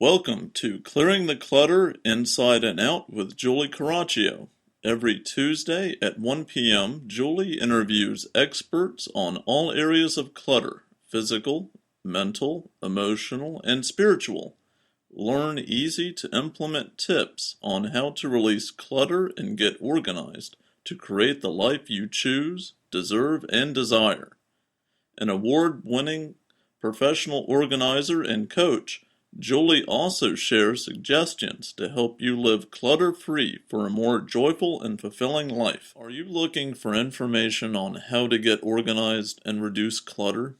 Welcome to Clearing the Clutter Inside and Out with Julie Coraccio. Every Tuesday at 1 p.m., Julie interviews experts on all areas of clutter: physical, mental, emotional, and spiritual. Learn easy to implement tips on how to release clutter and get organized to create the life you choose, deserve, and desire. An award-winning professional organizer and coach, Julie also shares suggestions to help you live clutter-free for a more joyful and fulfilling life. Are you looking for information on how to get organized and reduce clutter?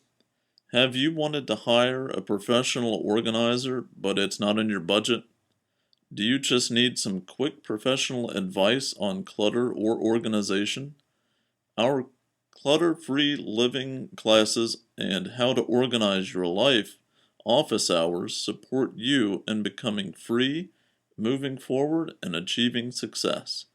Have you wanted to hire a professional organizer, but it's not in your budget? Do you just need some quick professional advice on clutter or organization? Our clutter-free living classes and how to organize your life office hours support you in becoming free, moving forward, and achieving success.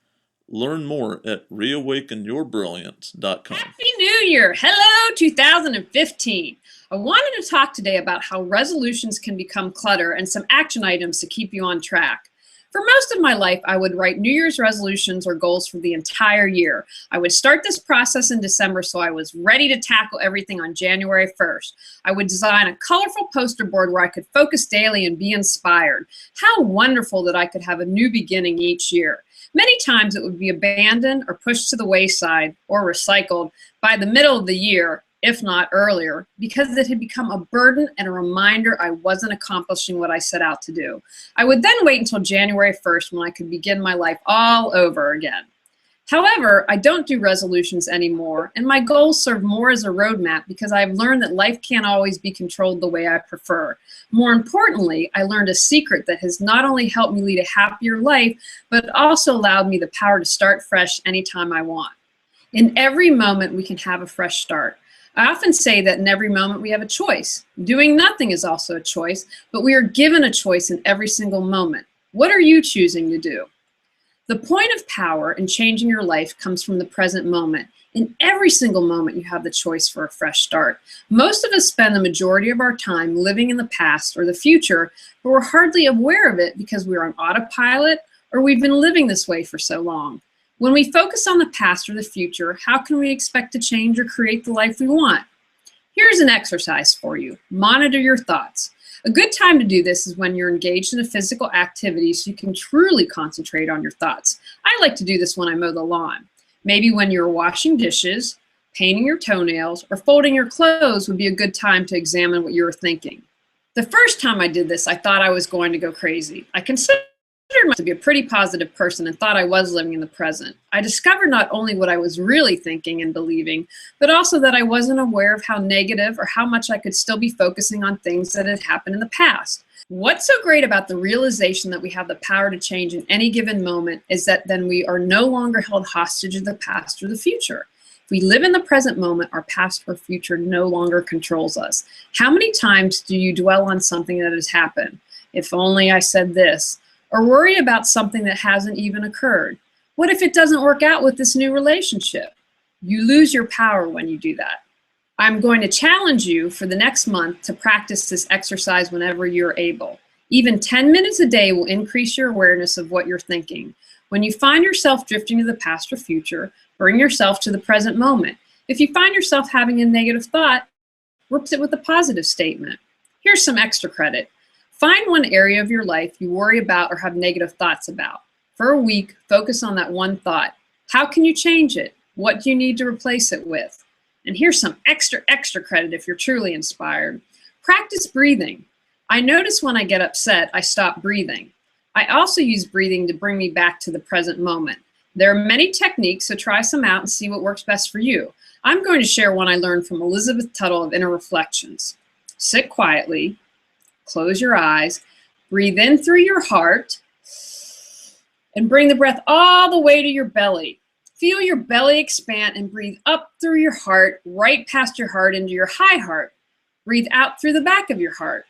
Learn more at reawakenyourbrilliance.com. Happy New Year! Hello, 2015. I wanted to talk today about how resolutions can become clutter and some action items to keep you on track. For most of my life, I would write New Year's resolutions or goals for the entire year. I would start this process in December so I was ready to tackle everything on January 1st. I would design a colorful poster board where I could focus daily and be inspired. How wonderful that I could have a new beginning each year. Many times it would be abandoned or pushed to the wayside or recycled by the middle of the year, if not earlier, because it had become a burden and a reminder I wasn't accomplishing what I set out to do. I would then wait until January 1st when I could begin my life all over again. However, I don't do resolutions anymore, and my goals serve more as a roadmap because I've learned that life can't always be controlled the way I prefer. More importantly, I learned a secret that has not only helped me lead a happier life, but also allowed me the power to start fresh anytime I want. In every moment, we can have a fresh start. I often say that in every moment we have a choice. Doing nothing is also a choice, but we are given a choice in every single moment. What are you choosing to do? The point of power in changing your life comes from the present moment. In every single moment, you have the choice for a fresh start. Most of us spend the majority of our time living in the past or the future, but we're hardly aware of it because we're on autopilot or we've been living this way for so long. When we focus on the past or the future, how can we expect to change or create the life we want? Here's an exercise for you. Monitor your thoughts. A good time to do this is when you're engaged in a physical activity so you can truly concentrate on your thoughts. I like to do this when I mow the lawn. Maybe when you're washing dishes, painting your toenails, or folding your clothes would be a good time to examine what you were thinking. The first time I did this, I thought I was going to go crazy. I considered myself to be a pretty positive person and thought I was living in the present. I discovered not only what I was really thinking and believing, but also that I wasn't aware of how negative or how much I could still be focusing on things that had happened in the past. What's so great about the realization that we have the power to change in any given moment is that then we are no longer held hostage to the past or the future. If we live in the present moment, our past or future no longer controls us. How many times do you dwell on something that has happened? If only I said this. Or worry about something that hasn't even occurred. What if it doesn't work out with this new relationship? You lose your power when you do that. I'm going to challenge you for the next month to practice this exercise whenever you're able. Even 10 minutes a day will increase your awareness of what you're thinking. When you find yourself drifting to the past or future, bring yourself to the present moment. If you find yourself having a negative thought, replace it with a positive statement. Here's some extra credit. Find one area of your life you worry about or have negative thoughts about. For a week, focus on that one thought. How can you change it? What do you need to replace it with? And here's some extra credit if you're truly inspired. Practice breathing. I notice when I get upset, I stop breathing. I also use breathing to bring me back to the present moment. There are many techniques, so try some out and see what works best for you. I'm going to share one I learned from Elizabeth Tuttle of Inner Reflections. Sit quietly. Close your eyes, breathe in through your heart, and bring the breath all the way to your belly. Feel your belly expand and breathe up through your heart, right past your heart into your high heart. Breathe out through the back of your heart.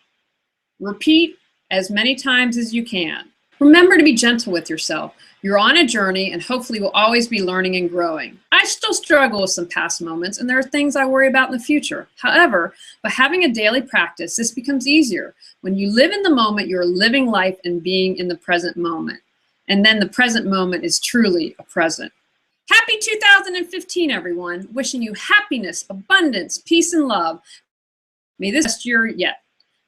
Repeat as many times as you can. Remember to be gentle with yourself. You're on a journey and hopefully will always be learning and growing. I still struggle with some past moments and there are things I worry about in the future. However, by having a daily practice, this becomes easier. When you live in the moment, you're living life and being in the present moment. And then the present moment is truly a present. Happy 2015, everyone. Wishing you happiness, abundance, peace, and love. May this best year yet.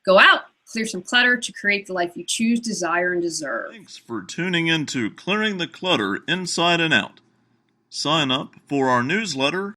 Go out, clear some clutter to create the life you choose, desire, and deserve. Thanks for tuning in to Clearing the Clutter Inside and Out. Sign up for our newsletter